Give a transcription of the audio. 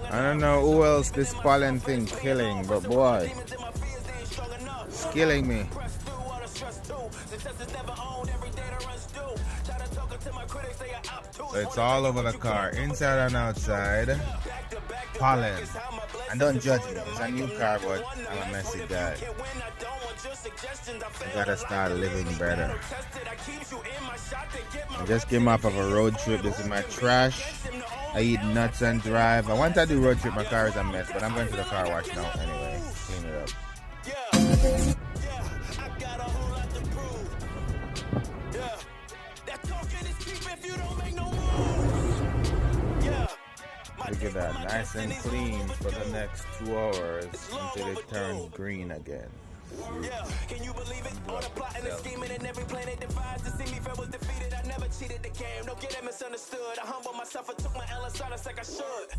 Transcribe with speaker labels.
Speaker 1: I don't know who else this pollen thing killing, but boy, it's killing me. So it's all over the car, inside and outside. Pollen. And don't judge me, it's a new car, but I'm a messy guy. I gotta start living better. I just came off of a road trip. This is my trash. I eat nuts and drive. I want to do road trip, my car is a mess, but I'm going to the car wash now anyway. Clean it up. Look at that, nice and clean for the next 2 hours until it turns green again. Can you believe it? All the plotting and scheming and every plan they devised to see me fail was defeated. I never cheated the game, don't get it misunderstood. I humbled myself and took my L and started like I should.